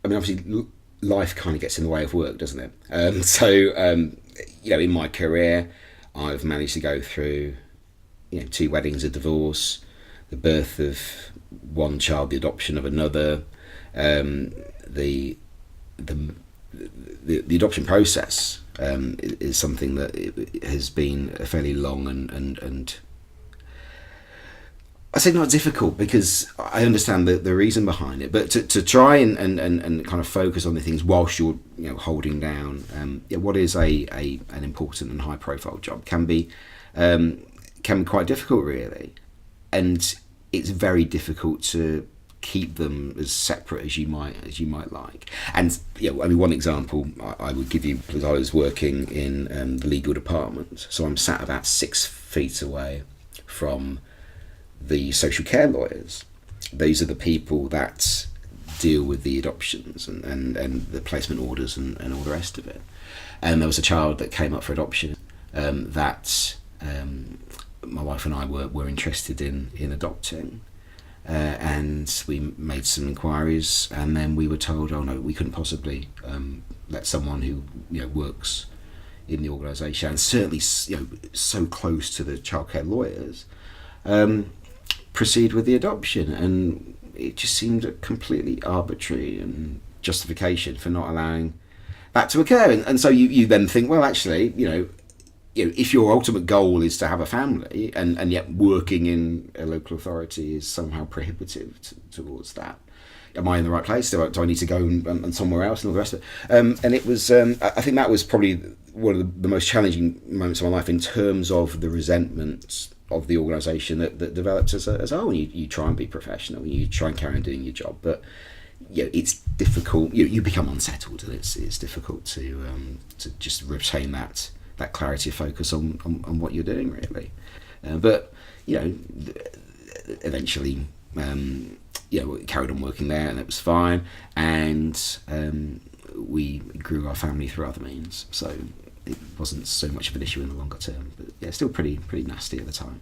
I mean, obviously, life kind of gets in the way of work, doesn't it? In my career, I've managed to go through, two weddings, a divorce, the birth of one child, the adoption of another, the the the adoption process is something that it has been a fairly long and I say not difficult because I understand the reason behind it, but to try and kind of focus on the things whilst you're holding down what is an important and high profile job can be quite difficult really, and it's very difficult to keep them as separate as you might like. And I mean, one example I would give you was I was working in the legal department, so I'm sat about 6 feet away from the social care lawyers. These are the people that deal with the adoptions and the placement orders and all the rest of it. And there was a child that came up for adoption that my wife and I were interested in adopting. And we made some inquiries, and then we were told, oh no, we couldn't possibly let someone who works in the organisation, and certainly so close to the childcare lawyers, proceed with the adoption. And it just seemed a completely arbitrary and justification for not allowing that to occur. And so you then think, well, actually, if your ultimate goal is to have a family, and yet working in a local authority is somehow prohibitive towards that, am I in the right place? Do I need to go and somewhere else and all the rest of it? And it was, I think that was probably one of the most challenging moments of my life in terms of the resentment of the organisation that develops as a whole. You try and be professional, you try and carry on doing your job, but it's difficult. You become unsettled, and it's difficult to just retain that clarity of focus on what you're doing really. But eventually carried on working there, and it was fine, and we grew our family through other means, so it wasn't so much of an issue in the longer term, but still pretty nasty at the time.